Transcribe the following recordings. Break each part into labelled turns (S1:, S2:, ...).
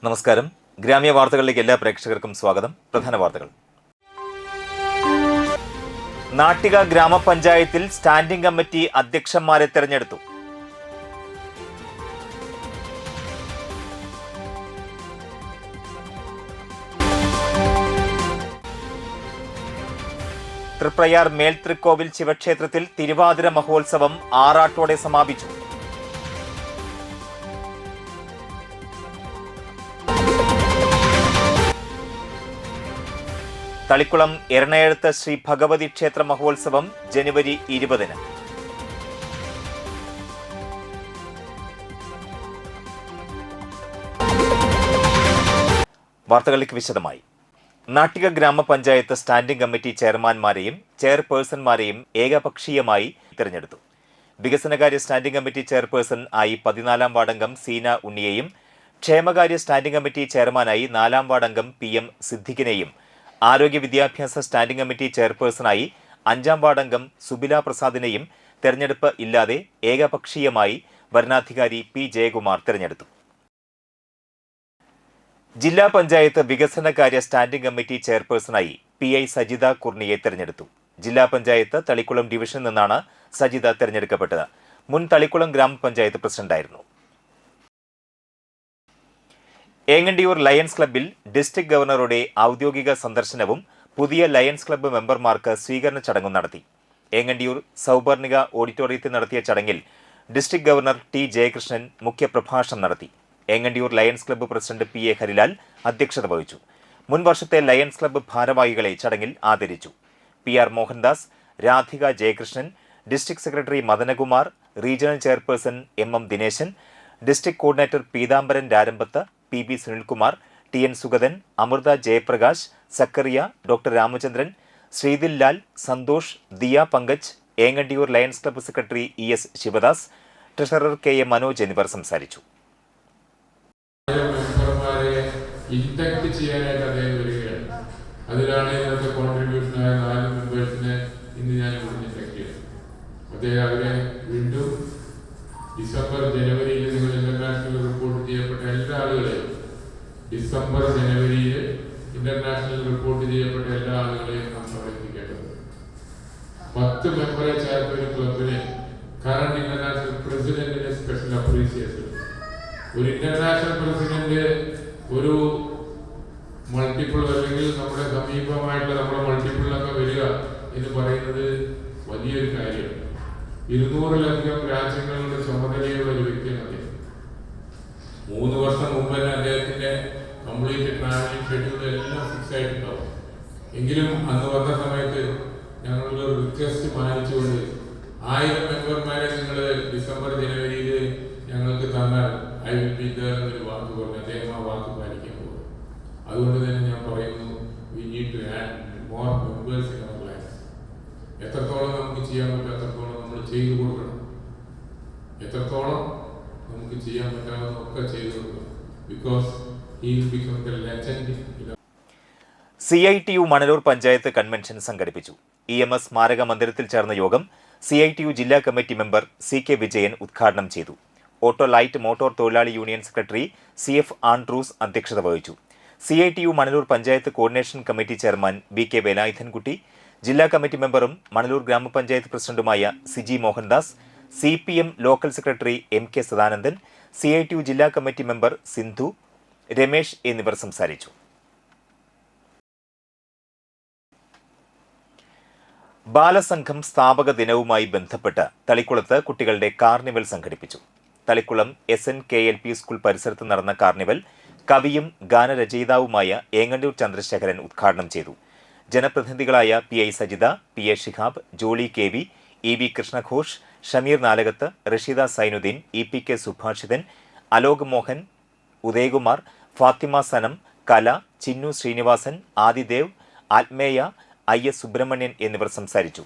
S1: നമസ്കാരം. ഗ്രാമീയ വാർത്തകളിലേക്ക് എല്ലാ പ്രേക്ഷകർക്കും സ്വാഗതം. പ്രധാന വാർത്തകൾ. നാട്ടിക ഗ്രാമപഞ്ചായത്തിൽ സ്റ്റാൻഡിംഗ് കമ്മിറ്റി അധ്യക്ഷന്മാരെ തെരഞ്ഞെടുത്തു. തൃപ്രയാർ മേൽതൃക്കോവിൽ ശിവക്ഷേത്രത്തിൽ തിരുവാതിര മഹോത്സവം ആറാട്ടോടെ സമാപിച്ചു. തളിക്കുളം എറണാകുളത്ത് ശ്രീ ഭഗവതി ക്ഷേത്ര മഹോത്സവം ജനുവരി 20-ന്. വാർത്തകളിലേക്ക് വിശദമായി. നാട്ടിക ഗ്രാമപഞ്ചായത്ത് സ്റ്റാൻഡിംഗ് കമ്മിറ്റി ചെയർമാൻമാരെയും ചെയർപേഴ്സൺമാരെയും ഏകപക്ഷീയമായി തിരഞ്ഞെടുത്തു. വികസനകാര്യ സ്റ്റാൻഡിംഗ് കമ്മിറ്റി ചെയർപേഴ്സൺ ആയി 14-ാം വാർഡംഗം സീന ഉണ്ണിയെയും ക്ഷേമകാര്യ സ്റ്റാൻഡിംഗ് കമ്മിറ്റി ചെയർമാനായി 4-ാം വാർഡംഗം PM സിദ്ദിഖിനെയും ആരോഗ്യ വിദ്യാഭ്യാസ സ്റ്റാൻഡിംഗ് കമ്മിറ്റി ചെയർപേഴ്സണായി 5-ാം വാർഡംഗം സുബില പ്രസാദിനെയും തെരഞ്ഞെടുപ്പ് ഇല്ലാതെ ഏകപക്ഷീയമായി വരണാധികാരി P. ജയകുമാർ തെരഞ്ഞെടുത്തു. ജില്ലാ പഞ്ചായത്ത് വികസനകാര്യ സ്റ്റാൻഡിംഗ് കമ്മിറ്റി ചെയർപേഴ്സണായി PI സജിത കുർണിയെ തെരഞ്ഞെടുത്തു. ജില്ലാ പഞ്ചായത്ത് തളിക്കുളം ഡിവിഷനിൽ നിന്നാണ് സജിത തെരഞ്ഞെടുക്കപ്പെട്ടത്. മുൻ തളിക്കുളം ഗ്രാമപഞ്ചായത്ത് പ്രസിഡന്റായിരുന്നു. ഏങ്ങണ്ടിയൂർ ലയൺസ് ക്ലബ്ബിൽ ഡിസ്ട്രിക്ട് ഗവർണറുടെ ഔദ്യോഗിക സന്ദർശനവും പുതിയ ലയൺസ് ക്ലബ്ബ് മെമ്പർമാർക്ക് സ്വീകരണ ചടങ്ങും നടത്തി. ഏങ്ങണ്ടിയൂർ സൗപർണിക ഓഡിറ്റോറിയത്തിൽ നടത്തിയ ചടങ്ങിൽ ഡിസ്ട്രിക്ട് ഗവർണർ T. ജയകൃഷ്ണൻ മുഖ്യപ്രഭാഷണം നടത്തി. Engandiyur lions club president PA Harilal അധ്യക്ഷത വഹിച്ചു. മുൻ വർഷത്തെ ലയൺസ് ക്ലബ്ബ് ഭാരവാഹികളെ ചടങ്ങിൽ ആദരിച്ചു. PR Mohandas, Radhika Jayakrishnan, district secretary Madanakumar, regional chairperson MM Dineshan, district coordinator Peethambaran Rarambath, PB Sunilkumar, TN Sugathan, Amritha Jayaprakash, Sakkariya, doctor Ramachandran, Sreedil Lal, Santhosh, Diya Pankaj, Engandiyur lions club secretary ES Sivadas, treasurer KA Manoj എന്നിവർ സംസാരിച്ചു.
S2: അതിലാണ് ഇന്നത്തെ കോൺട്രിബ്യൂഷനായ 4 മെമ്പേഴ്സിനെ ഇന്ന് ഞാൻ അവരെ വീണ്ടും ഡിസംബർ ജനുവരിയിൽ നിങ്ങൾ ഇന്റർനാഷണൽ റിപ്പോർട്ട് ചെയ്യപ്പെട്ട എല്ലാ ആളുകളെയും ജനുവരിയിൽ ഇന്റർനാഷണൽ റിപ്പോർട്ട് ചെയ്യപ്പെട്ട എല്ലാ ആളുകളെയും നാം പ്രവർത്തിക്കേണ്ടത് 10 മെമ്പറെ ചേർത്ത ഒരു ക്ലബിന് കറണ്ട് ഇന്റർനാഷണൽ പ്രസിഡന്റിന്റെ സ്പെഷ്യൽ അപ്രീസിയേഷൻ. ഒരു ഇന്റർനാഷണൽ പ്രസിഡന്റ് ഒരു മൾട്ടിപ്പിൾ അല്ലെങ്കിൽ നമ്മുടെ സമീപമായിട്ടുള്ള നമ്മുടെ മൾട്ടിപ്പിളിലൊക്കെ വരിക എന്ന് പറയുന്നത് വലിയൊരു കാര്യമാണ്. 200-ലധികം രാജ്യങ്ങളുടെ ചുമതലയുള്ള ഒരു വ്യക്തിയാണ്. 3 വർഷം മുമ്പ് തന്നെ അദ്ദേഹത്തിന്റെ കംപ്ലീറ്റ് ട്രാവലിംഗ് ഷെഡ്യൂൾ എല്ലാം ഫിക്സ് ആയിട്ടുണ്ടാവും. എങ്കിലും അന്ന് വന്ന സമയത്ത് ഞങ്ങളുടെ റിക്വസ്റ്റ് മാനിച്ചുകൊണ്ട് 1000 മെമ്പർമാരെ നിങ്ങൾ ഡിസംബർ ജനുവരിയിൽ ഞങ്ങൾക്ക് തന്നാൽ I will be there എന്നൊരു വാക്ക് പറഞ്ഞു. അദ്ദേഹം ആ വാക്ക് പാലിക്കാൻ പോകും. അതുകൊണ്ട് തന്നെ ഞാൻ പറയുന്നു, we need to add more members in our lives. എത്രത്തോളം നമുക്ക് ചെയ്യാൻ പറ്റും അത്രത്തോളം നമ്മൾ ചെയ്തു കൊടുക്കണം. എത്രത്തോളം നമുക്ക് ചെയ്യാൻ പറ്റാവുന്നതൊക്കെ ചെയ്തു കൊടുക്കണം. Because he will become the legend.
S1: CITU Manalur panchayat convention സംഘടിപ്പിച്ചു. EMS സ്മാരക മന്ദിരത്തിൽ ചേർന്ന യോഗം CITU ജില്ലാ കമ്മിറ്റി മെമ്പർ CK വിജയൻ ഉദ്ഘാടനം ചെയ്തു. ഓട്ടോ ലൈറ്റ് മോട്ടോർ തൊഴിലാളി യൂണിയൻ സെക്രട്ടറി CF ആൻഡ്രൂസ് അധ്യക്ഷത വഹിച്ചു. CITU Manalur panchayat coordination committee chairman BK Velayudhankutty, ജില്ലാ കമ്മിറ്റി മെമ്പറും മണലൂർ ഗ്രാമപഞ്ചായത്ത് പ്രസിഡന്റുമായ Siji Mohandas, CPM local secretary MK Sadanandan, CITU ജില്ലാ കമ്മിറ്റി മെമ്പർ സിന്ധു, രമേശ് എന്നിവർ സംസാരിച്ചു. ബാലസംഘം സ്ഥാപക ദിനവുമായി ബന്ധപ്പെട്ട് തളിക്കുളത്ത് കുട്ടികളുടെ കാർണിവൽ സംഘടിപ്പിച്ചു. തളിക്കുളം SNKLP സ്കൂൾ പരിസരത്ത് നടന്ന കാർണിവൽ കവിയും ഗാനരചയിതാവുമായ ഏങ്ങണ്ടിയൂർ ചന്ദ്രശേഖരൻ ഉദ്ഘാടനം ചെയ്തു. ജനപ്രതിനിധികളായ PI Sajitha, PA Shihab, Jolly KV, EB കൃഷ്ണഘോഷ്, Shameer Nalakath, Rasheeda Zainuddin, EPK Subhashithan, Alok Mohan, Udayakumar, Fathima സനം, കല, ചിന്നു ശ്രീനിവാസൻ, ആദിദേവ്, ആത്മേയ, IS സുബ്രഹ്മണ്യൻ എന്നിവർ സംസാരിച്ചു.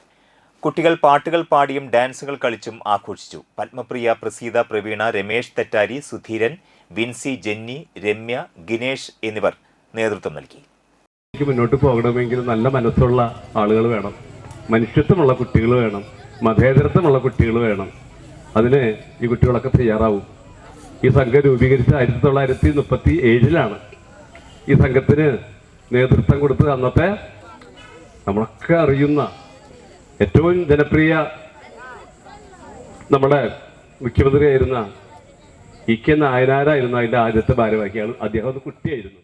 S1: കുട്ടികൾ പാട്ടുകൾ പാടിയും ഡാൻസുകൾ കളിച്ചും ആഘോഷിച്ചു. പത്മപ്രിയ, പ്രസീത, പ്രവീണ, രമേശ് തെറ്റാരി, സുധീരൻ, വിൻസി, ജെന്നി, രമ്യ, ഗിനേഷ് എന്നിവർ നേതൃത്വം നൽകി.
S3: മുന്നോട്ട് പോകണമെങ്കിൽ നല്ല മനസ്സുള്ള ആളുകൾ വേണം, മനുഷ്യത്വമുള്ള കുട്ടികൾ വേണം, മതേതരത്വമുള്ള കുട്ടികൾ വേണം. അതിന് ഈ കുട്ടികളൊക്കെ തയ്യാറാവും. ഈ സംഘം രൂപീകരിച്ച 1937 ഈ സംഘത്തിന് നേതൃത്വം കൊടുത്ത് അന്നത്തെ നമ്മളൊക്കെ അറിയുന്ന ഏറ്റവും ജനപ്രിയ നമ്മുടെ മുഖ്യമന്ത്രിയായിരുന്ന ഇ.കെ. നായനാരായിരുന്നു അതിൻ്റെ ആദ്യത്തെ ഭാരവാഹികൾ. അദ്ദേഹം ഒരു കുട്ടിയായിരുന്നു.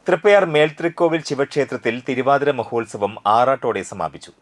S1: തൃപ്പയാർ മേൽത്രിക്കോവിൽ ശിവക്ഷേത്രത്തിൽ തിരുവാതിര മഹോത്സവം ആറാട്ടോടെ സമാപിച്ചു.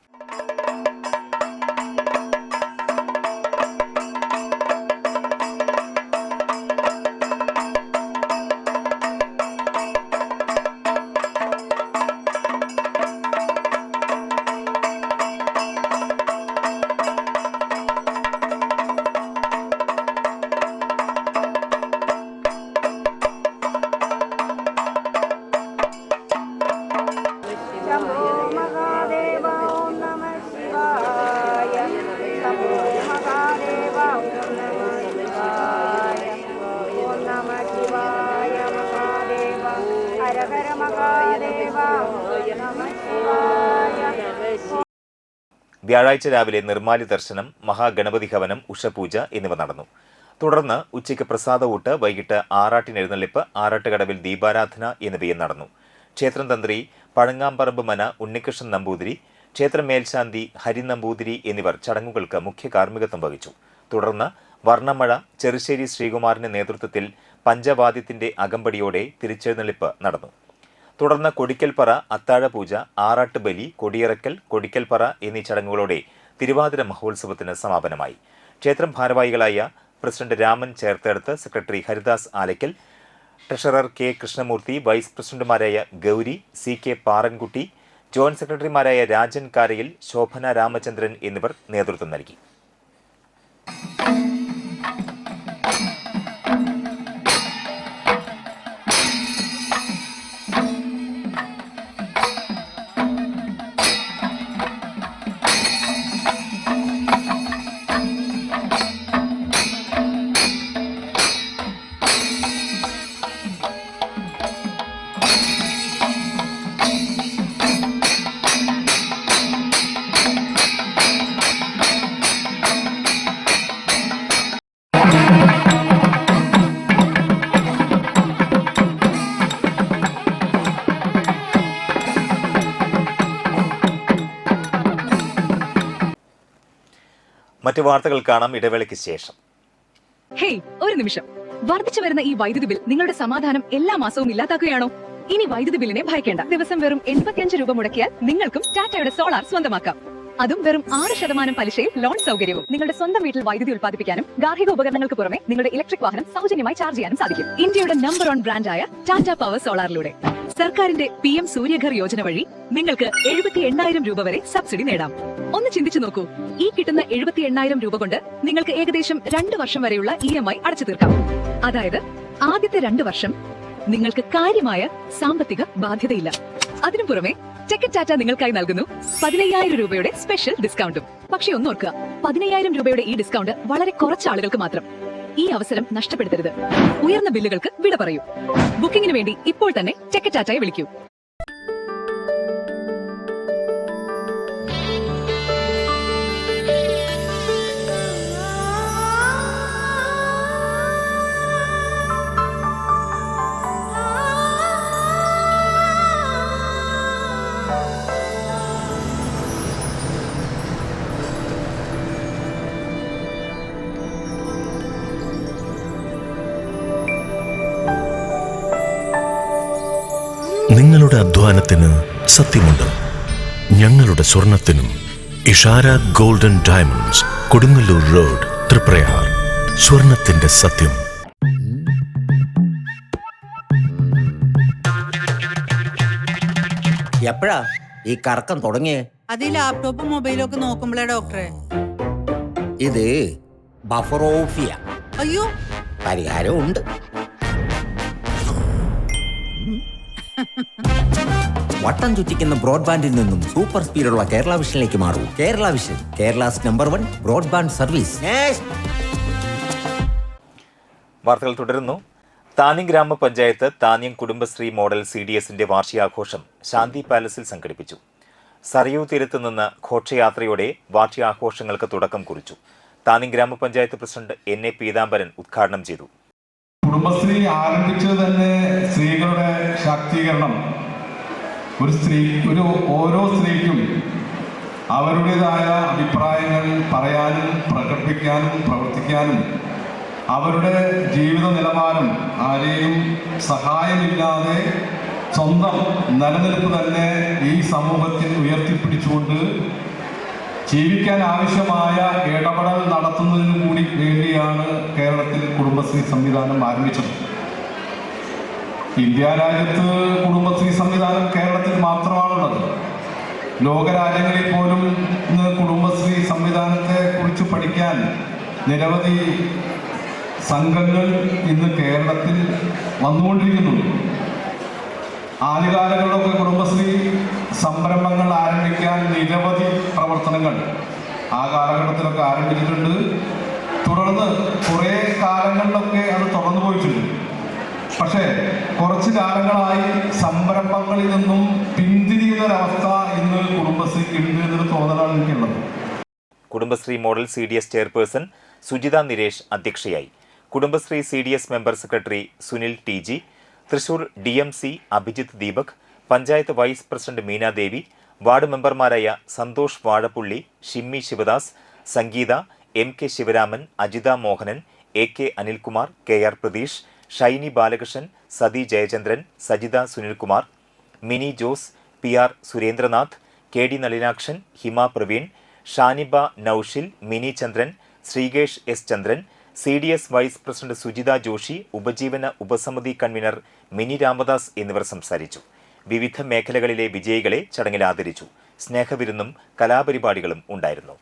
S1: വ്യാഴാഴ്ച രാവിലെ നിർമ്മാല്യ ദർശനം, മഹാഗണപതി ഹവനം, ഉഷപൂജ എന്നിവ നടന്നു. തുടർന്ന് ഉച്ചയ്ക്ക് പ്രസാദഊട്ട്, വൈകിട്ട് ആറാട്ടിനെഴുന്നള്ളിപ്പ്, ആറാട്ടുകടവിൽ ദീപാരാധന എന്നിവയും നടന്നു. ക്ഷേത്രം തന്ത്രി പഴങ്ങാമ്പറമ്പ് മന ഉണ്ണികൃഷ്ണൻ നമ്പൂതിരി, ക്ഷേത്ര മേൽശാന്തി ഹരി നമ്പൂതിരി എന്നിവർ ചടങ്ങുകൾക്ക് മുഖ്യ കാർമ്മികത്വം വഹിച്ചു. തുടർന്ന് വർണ്ണമഴ ചെറുശ്ശേരി ശ്രീകുമാറിന്റെ നേതൃത്വത്തിൽ പഞ്ചവാദ്യത്തിന്റെ അകമ്പടിയോടെ തിരിച്ചെഴുന്നള്ളിപ്പ് നടന്നു. തുടർന്ന് കൊടിക്കൽപ്പറ, അത്താഴപൂജ, ആറാട്ടുബലി, കൊടിയിറക്കൽ, കൊടിക്കൽപ്പറ എന്നീ ചടങ്ങുകളോടെ തിരുവാതിര മഹോത്സവത്തിന് സമാപനമായി. ക്ഷേത്രം ഭാരവാഹികളായ president Raman Cherthedath, secretary Haridas Alackal, treasurer K Krishnamoorthy, vice പ്രസിഡന്റുമാരായ Gowri, C K Parankutty, joint സെക്രട്ടറിമാരായ രാജൻ കാരയിൽ, ശോഭന രാമചന്ദ്രൻ എന്നിവർ നേതൃത്വം നൽകി. മറ്റു വാർത്തകൾ കാണാം ഇടവേളയ്ക്ക് ശേഷം.
S4: ഹേയ്, ഒരു നിമിഷം. വർദ്ധിച്ചു വരുന്ന ഈ വൈദ്യുതി ബിൽ നിങ്ങളുടെ സമാധാനം എല്ലാ മാസവും ഇല്ലാതാക്കുകയാണോ? ഇനി വൈദ്യുതി ബില്ലിനെ ഭയക്കേണ്ട. ദിവസം വെറും 85 രൂപ മുടക്കിയാൽ നിങ്ങൾക്കും ടാറ്റയുടെ സോളാർ സ്വന്തമാക്കാം. അതും വെറും 6% പലിശയിൽ ലോൺ സൗകര്യവും. നിങ്ങളുടെ സ്വന്തം വീട്ടിൽ വൈദ്യുതി ഉൽപ്പാദിപ്പിക്കാനും ഗാർഹിക ഉപകരണങ്ങൾക്ക് പുറമെ നിങ്ങളുടെ ഇലക്ട്രിക് വാഹനം സൗജന്യമായി ചാർജ് ചെയ്യാനും സാധിക്കും. ഇന്ത്യയുടെ നമ്പർ 1 ബ്രാൻഡായ ടാറ്റ പവർ സോളാറിലൂടെ സർക്കാരിന്റെ PM സൂര്യഘർ യോജന വഴി നിങ്ങൾക്ക് 78,000 രൂപ വരെ സബ്സിഡി നേടാം. ഒന്ന് ചിന്തിച്ചു നോക്കൂ. ഈ കിട്ടുന്ന 78,000 രൂപ കൊണ്ട് നിങ്ങൾക്ക് ഏകദേശം 2 വർഷം വരെയുള്ള EMI അടച്ചു തീർക്കാം. അതായത് ആദ്യത്തെ 2 വർഷം നിങ്ങൾക്ക് കാര്യമായ സാമ്പത്തിക ബാധ്യതയില്ല. അതിനു പുറമെ ടെക് ടാറ്റ നിങ്ങൾക്കായി നൽകുന്നു 15,000 രൂപയുടെ സ്പെഷ്യൽ ഡിസ്കൗണ്ടും. പക്ഷേ ഒന്നോർക്കുക, 15,000 രൂപയുടെ ഈ ഡിസ്കൗണ്ട് വളരെ കുറച്ച് ആളുകൾക്ക് മാത്രം. ഈ അവസരം നഷ്ടപ്പെടുത്തരുത്. ഉയർന്ന ബില്ലുകൾക്ക് വിട പറയൂ. ബുക്കിംഗിന് വേണ്ടി ഇപ്പോൾ തന്നെ ടെക് ടാറ്റയെ വിളിക്കൂ.
S5: നിങ്ങളുടെ അധ്വാനത്തിന് സത്യമുണ്ട്. ഞങ്ങളുടെ സ്വർണത്തിനും. Ishara golden diamonds, Kodungallur road, Triprayar. സ്വർണത്തിന്റെ സത്യം.
S6: എപ്പോഴാ ഈ കറക്കം തുടങ്ങിയേ?
S7: അത് ഈ ലാപ്ടോപ്പും മൊബൈലും ഒക്കെ നോക്കുമ്പോഴേ ഡോക്ടറെ.
S6: ഇത് ബഫറോഫിയ.
S7: അയ്യോ,
S6: പരിഹാരം ഉണ്ട്. വട്ടം ചുറ്റിക്കുന്ന ബ്രോഡ്ബാൻഡിൽ നിന്നും സൂപ്പർ സ്പീഡുള്ള കേരള വിഷനിലേക്ക് മാറൂ. Kerala vision, Kerala's number 1 broadband service.
S1: വാർത്തകൾ തുടരുന്നു. താന്യം ഗ്രാമപഞ്ചായത്ത് താന്യം കുടുംബശ്രീ മോഡൽ CDSന്റെ വാർഷികാഘോഷം ശാന്തി പാലസിൽ സംഘടിപ്പിച്ചു. സരയൂ തീരത്ത് നിന്ന് ഘോഷയാത്രയോടെ വാർഷികാഘോഷങ്ങൾക്ക് തുടക്കം കുറിച്ചു. താന്യം ഗ്രാമപഞ്ചായത്ത് പ്രസിഡന്റ് NA പീതാംബരൻ ഉദ്ഘാടനം ചെയ്തു.
S8: കുടുംബശ്രീ ആരംഭിച്ചത് തന്നെ സ്ത്രീകളുടെ ശാക്തീകരണം, ഓരോ സ്ത്രീക്കും അവരുടേതായ അഭിപ്രായങ്ങൾ പറയാനും പ്രകടിപ്പിക്കാനും പ്രവർത്തിക്കാനും അവരുടെ ജീവിത നിലവാരം ആരെയും സഹായമില്ലാതെ സ്വന്തം നിലനിൽപ്പ് തന്നെ ഈ സമൂഹത്തിൽ ഉയർത്തിപ്പിടിച്ചുകൊണ്ട് ജീവിക്കാൻ ആവശ്യമായ ഇടപെടൽ നടത്തുന്നതിന് കൂടി വേണ്ടിയാണ് കേരളത്തിൽ കുടുംബശ്രീ സംവിധാനം ആരംഭിച്ചത്. ഇന്ത്യ രാജ്യത്ത് കുടുംബശ്രീ സംവിധാനം കേരളത്തിൽ മാത്രമാണുള്ളത്. ലോകരാജ്യങ്ങളിൽ പോലും ഇന്ന് കുടുംബശ്രീ സംവിധാനത്തെ കുറിച്ച് പഠിക്കാൻ നിരവധി സംഘങ്ങൾ ഇന്ന് കേരളത്തിൽ വന്നുകൊണ്ടിരിക്കുന്നുണ്ട്. ആദ്യകാലങ്ങളിലൊക്കെ കുടുംബശ്രീ സംരംഭങ്ങൾ ആരംഭിക്കാൻ നിരവധി പ്രവർത്തനങ്ങൾ ആ കാലഘട്ടത്തിലൊക്കെ ആരംഭിച്ചിട്ടുണ്ട്. തുടർന്ന് കുറേ കാലങ്ങളിലൊക്കെ അത് തുടർന്നു പോയിട്ടുണ്ട്. പക്ഷേ കുറച്ച് കാലങ്ങളായി സംരംഭങ്ങളിൽ നിന്നും പിന്തിരിയുന്നൊരവസ്ഥ ഇന്ന് കുടുംബശ്രീക്ക് ഉണ്ട് എന്നൊരു തോന്നലാണ് എനിക്കുള്ളത്.
S1: Kudumbashree model CDS chairperson Sujitha Niresh അധ്യക്ഷയായി. Kudumbashree CDS member secretary Sunil TG, Thrissur DMC Abhijith Deepak, panchayat vice president Meenadevi, ward മെമ്പർമാരായ Santhosh Vazhappully, Shimmy Sivadas, Sangeetha, MK Sivaraman, Ajitha Mohanan, AK Anilkumar, KR Pratheesh, Shiny Balakrishnan, Sathi Jayachandran, Sajitha Sunilkumar, Mini Jose, PR Surendranath, KD Nalinakshan, Hima Praveen, Shaniba Noushil, Mini Chandran, Sreekesh S Chandran, CDS vice president Sujitha Joshy, ഉപജീവന ഉപസമിതി കൺവീനർ മിനി രാമദാസ് എന്നിവർ സംസാരിച്ചു. വിവിധ മേഖലകളിലെ വിജയികളെ ചടങ്ങിൽ ആദരിച്ചു. സ്നേഹവിരുന്നും കലാപരിപാടികളും ഉണ്ടായിരുന്നു.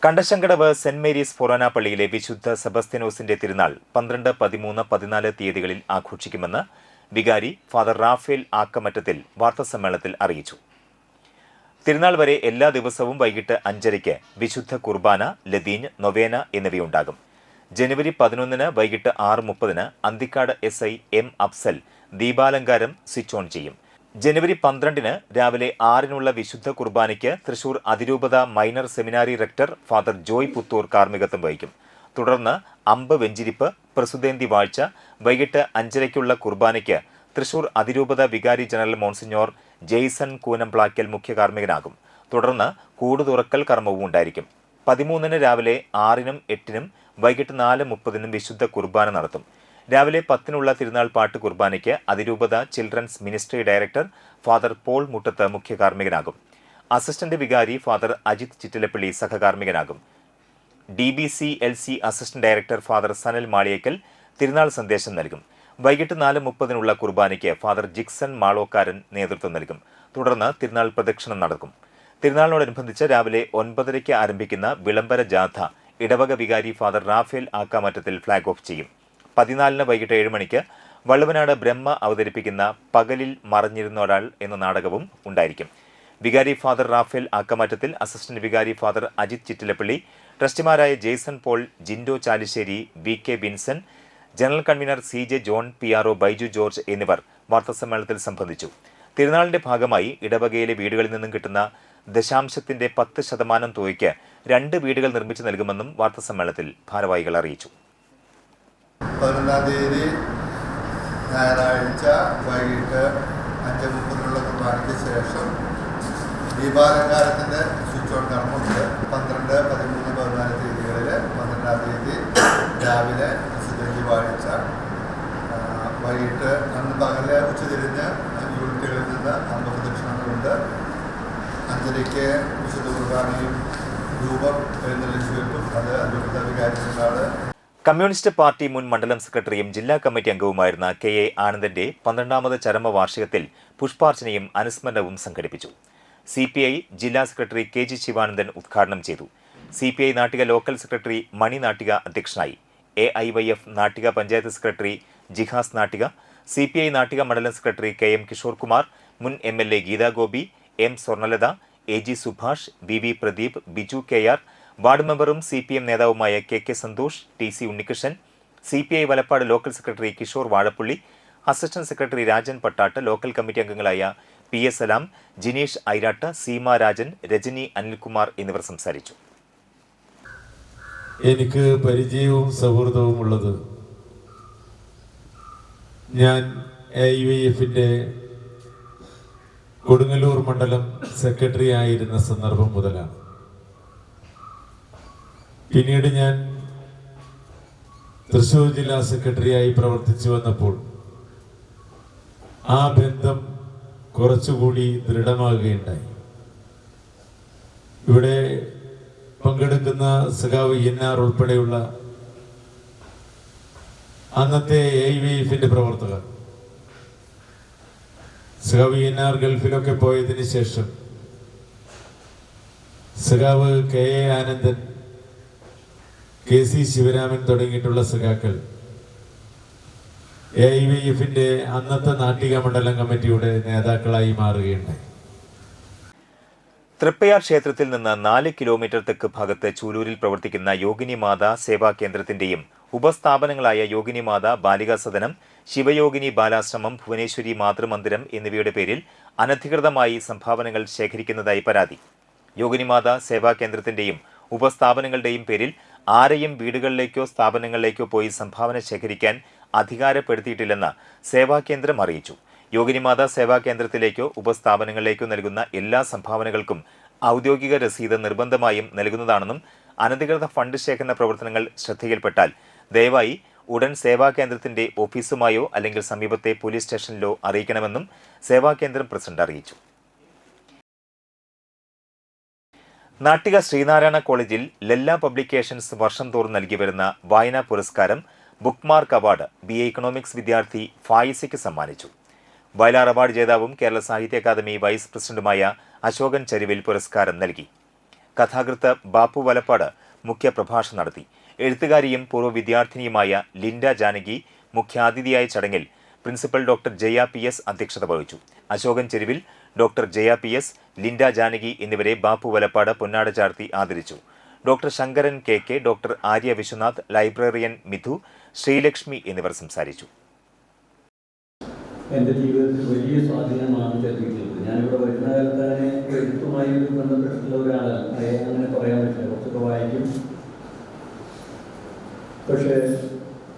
S1: കണ്ടശങ്കടവ് സെന്റ് മേരീസ് ഫൊറോന പള്ളിയിലെ വിശുദ്ധ സെബസ്ത്യാനോസിന്റെ തിരുനാൾ 12, 13, 14 തീയതികളിൽ ആഘോഷിക്കുമെന്ന് വികാരി ഫാദർ റാഫേൽ ആക്കമറ്റത്തിൽ വാർത്താസമ്മേളനത്തിൽ അറിയിച്ചു. തിരുനാൾ വരെ എല്ലാ ദിവസവും വൈകിട്ട് 5:30 വിശുദ്ധ കുർബാന, ലതീൻ, നൊവേന എന്നിവയുണ്ടാകും. ജനുവരി 11 വൈകിട്ട് 6:30 അന്തിക്കാട് SI M അഫ്സൽ ദീപാലങ്കാരം സ്വിച്ച് ഓൺ ചെയ്യും. ജനുവരി 12 രാവിലെ 6 വിശുദ്ധ കുർബാനയ്ക്ക് തൃശൂർ അതിരൂപത minor seminary rector father Joy Puthur കാർമ്മികത്വം വഹിക്കും. തുടർന്ന് അമ്പ് വെഞ്ചിരിപ്പ്, പ്രസുതേന്തി വാഴ്ച, വൈകിട്ട് 5:30 കുർബാനയ്ക്ക് തൃശൂർ അതിരൂപത വികാരി ജനറൽ മോൺസിഞ്ഞോർ ജെയ്സൺ കൂനംപ്ലാക്കൽ മുഖ്യ കാർമ്മികനാകും. തുടർന്ന് കൂട് തുറക്കൽ കർമ്മവും ഉണ്ടായിരിക്കും. 13 രാവിലെ 6, 8 വൈകിട്ട് 4:30 വിശുദ്ധ കുർബാന നടത്തും. രാവിലെ 10 തിരുനാൾ പാട്ട് കുർബാനയ്ക്ക് അതിരൂപത children's ministry director father Paul Muttath മുഖ്യ കാർമ്മികനാകും. അസിസ്റ്റന്റ് വികാരി ഫാദർ അജിത് ചിറ്റിലപ്പള്ളി സഹകാർമ്മികനാകും. DBC LC assistant director father Sanal Maliyekkal തിരുനാൾ സന്ദേശം നൽകും. വൈകിട്ട് 4:30 കുർബാനയ്ക്ക് ഫാദർ ജിക്സൺ മാളോക്കാരൻ നേതൃത്വം നൽകും. തുടർന്ന് തിരുനാൾ പ്രദക്ഷിണം നടക്കും. തിരുനാളിനോടനുബന്ധിച്ച് രാവിലെ 9:30 ആരംഭിക്കുന്ന വിളംബര ജാഥ ഇടവക വികാരി ഫാദർ റാഫേൽ ആക്കാമറ്റത്തിൽ ഫ്ളാഗ് ഓഫ് ചെയ്യും. 14 വൈകിട്ട് 7 വള്ളുവനാട് ബ്രഹ്മ അവതരിപ്പിക്കുന്ന പകലിൽ മറഞ്ഞിരുന്ന ഒരാൾ എന്ന നാടകവും ഉണ്ടായിരിക്കും. വികാരി ഫാദർ റാഫേൽ ആക്കമാറ്റത്തിൽ, അസിസ്റ്റന്റ് വികാരി ഫാദർ അജിത് ചിറ്റിലപ്പള്ളി, ട്രസ്റ്റിമാരായ Jaison Paul, Jindo Chalissery, VK Vinson, general convener CJ John, PRO Baiju George എന്നിവർ വാർത്താസമ്മേളനത്തിൽ സംബന്ധിച്ചു. തിരുനാളിന്റെ ഭാഗമായി ഇടവകയിലെ വീടുകളിൽ നിന്നും കിട്ടുന്ന 10% തുകയ്ക്ക് 2 വീടുകൾ നിർമ്മിച്ചു നൽകുമെന്നും വാർത്താസമ്മേളനത്തിൽ ഭാരവാഹികൾ അറിയിച്ചു.
S9: 11 തീയതി ഞായറാഴ്ച വൈകിട്ട് 5:30 കുർബാനയ്ക്ക് ശേഷം ദീപാലങ്കാരത്തിൻ്റെ സ്വിച്ച് ഓൺ കർമ്മമുണ്ട്. 12, 13, 14 തീയതികളിൽ 12-ാം തീയതി രാവിലെ പ്രസിദ്ധി വാഴ്ച, വൈകിട്ട് അന്ന് പകല് ഉച്ചതിരിഞ്ഞ് യൂണിറ്റുകളിൽ നിന്ന് അമ്പപ്രദക്ഷിണങ്ങളുണ്ട്. 5:30 വിശുദ്ധ കുർബാനയും രൂപം എഴുന്നള്ളിച്ചുവെപ്പും അത് അധ്യക്ഷ വികാരിച്ചതാണ്.
S1: കമ്മ്യൂണിസ്റ്റ് പാർട്ടി മുൻ മണ്ഡലം സെക്രട്ടറിയും ജില്ലാ കമ്മിറ്റി അംഗവുമായിരുന്ന കെ.എ. ആനന്ദന്റെ 12ാമത് ചരമവാർഷികത്തിൽ പുഷ്പാർച്ചനയും അനുസ്മരണവും സംഘടിപ്പിച്ചു. CPI ജില്ലാ സെക്രട്ടറി കെ.ജി. ശിവാനന്ദൻ ഉദ്ഘാടനം ചെയ്തു. CPI Nattika local secretary Mani Nattika അധ്യക്ഷനായി. AIYF Nattika panchayat secretary Jihas Nattika, CPI Nattika മണ്ഡലം സെക്രട്ടറി KM കിഷോർ കുമാർ, മുൻ MLA Geetha Gopi, M Swarnalatha, AG Subhash, BV Pradeep, Biju KR, ward മെമ്പറും CPM നേതാവുമായ KK Santhosh, TC Unnikrishnan, CPI Valappad local secretary Kishore Vazhappally, assistant secretary Rajan Pattat, local committee അംഗങ്ങളായ PS സലാം, ജിനീഷ് ഐരാട്ട്, സീമ രാജൻ, രജനി അനിൽകുമാർ എന്നിവർ സംസാരിച്ചു.
S10: എനിക്ക് പരിചയവും സൗഹൃദവും ഉള്ളത് ഞാൻ AIYFന്റെ കൊടുങ്ങല്ലൂർ മണ്ഡലം സെക്രട്ടറി ആയിരുന്ന സന്ദർഭം മുതലാണ്. പിന്നീട് ഞാൻ തൃശ്ശൂർ ജില്ലാ സെക്രട്ടറിയായി പ്രവർത്തിച്ചു വന്നപ്പോൾ ആ ബന്ധം കുറച്ചുകൂടി ദൃഢമാകുകയുണ്ടായി. ഇവിടെ പങ്കെടുക്കുന്ന സഖാവ് NR ഉൾപ്പെടെയുള്ള അന്നത്തെ AIYFന്റെ പ്രവർത്തകർ, സഖാവ് NR ഗൾഫിലൊക്കെ പോയതിനു ശേഷം സഖാവ് KA ആനന്ദൻ, KC ശിവരാമൻ തുടങ്ങിയിട്ടുള്ള സഖാക്കൾ AIYFന്റെ അന്നത്തെ നാട്ടിക മണ്ഡലം കമ്മിറ്റിയുടെ നേതാക്കളായി മാറുകയുണ്ടായി.
S1: തൃപ്പയാർ ക്ഷേത്രത്തിൽ നിന്ന് 4 കിലോമീറ്റർ തെക്ക് ഭാഗത്ത് ചൂലൂരിൽ പ്രവർത്തിക്കുന്ന യോഗിനി മാതാ സേവാ കേന്ദ്രത്തിന്റെയും ഉപസ്ഥാപനങ്ങളായ യോഗിനി മാതാ ബാലികാ സദനം, ശിവയോഗിനി ബാലാശ്രമം, ഭുവനേശ്വരി മാതൃമന്ദിരം എന്നിവയുടെ പേരിൽ അനധികൃതമായി സംഭാവനകൾ ശേഖരിക്കുന്നതായി പരാതി. യോഗിനി മാതാ സേവാ കേന്ദ്രത്തിന്റെയും ഉപസ്ഥാപനങ്ങളുടെയും പേരിൽ ആരെയും വീടുകളിലേക്കോ സ്ഥാപനങ്ങളിലേക്കോ പോയി സംഭാവന ശേഖരിക്കാൻ അധികാരപ്പെടുത്തിയിട്ടില്ലെന്ന് സേവാകേന്ദ്രം അറിയിച്ചു. യോഗിനിമാതാ സേവാ കേന്ദ്രത്തിലേക്കോ ഉപസ്ഥാപനങ്ങളിലേക്കോ നൽകുന്ന എല്ലാ സംഭാവനകൾക്കും ഔദ്യോഗിക രസീത് നിർബന്ധമായും നൽകുന്നതാണെന്നും അനധികൃത ഫണ്ട് ശേഖരണ പ്രവർത്തനങ്ങൾ ശ്രദ്ധയിൽപ്പെട്ടാൽ ദയവായി ഉടൻ സേവാകേന്ദ്രത്തിന്റെ ഓഫീസുമായോ അല്ലെങ്കിൽ സമീപത്തെ പോലീസ് സ്റ്റേഷനിലോ അറിയിക്കണമെന്നും സേവാകേന്ദ്രം പ്രസിഡന്റ് അറിയിച്ചു. നാട്ടിക ശ്രീനാരായണ കോളേജിൽ ലെല്ല പബ്ലിക്കേഷൻസ് വർഷം തോറും നൽകി വരുന്ന വായനാ പുരസ്കാരം ബുക്ക്മാർക്ക് അവാർഡ് BA ഇക്കണോമിക്സ് വിദ്യാർത്ഥി ഫായിസയ്ക്ക് സമ്മാനിച്ചു. വയലാർ അവാർഡ് ജേതാവും കേരള സാഹിത്യ അക്കാദമി വൈസ് പ്രസിഡന്റുമായ അശോകൻ ചരുവിൽ പുരസ്കാരം നൽകി. കഥാകൃത്ത് ബാപ്പു വലപ്പാട് മുഖ്യപ്രഭാഷണം നടത്തി. എഴുത്തുകാരിയും പൂർവ്വ വിദ്യാർത്ഥിനിയുമായ ലിൻഡ ജാനകി മുഖ്യാതിഥിയായ ചടങ്ങിൽ പ്രിൻസിപ്പൽ ഡോക്ടർ ജയ PS അധ്യക്ഷത വഹിച്ചു. Ashokan Cheruvil, doctor Jaya PS, Linda Janaki എന്നിവരെ ബാപ്പു വലപ്പാട് പൊന്നാട ചാർത്തി ആദരിച്ചു. Doctor Sankaran KK, doctor Arya Viswanath, librarian Mithu, Sreelakshmi എന്നിവർ സംസാരിച്ചു.
S11: എൻ്റെ ജീവിതത്തിൽ വലിയ സ്വാധീനമാണ് ചെലുത്തിയിട്ടുള്ളത്. ഞാനിവിടെ വരുന്ന കാലത്ത് തന്നെ എഴുത്തുമായി ബന്ധപ്പെട്ടിട്ടുള്ള ഒരാളാണ്. അങ്ങനെ പറയാൻ പറ്റില്ല, കുറച്ചൊക്കെ വായിക്കും. പക്ഷേ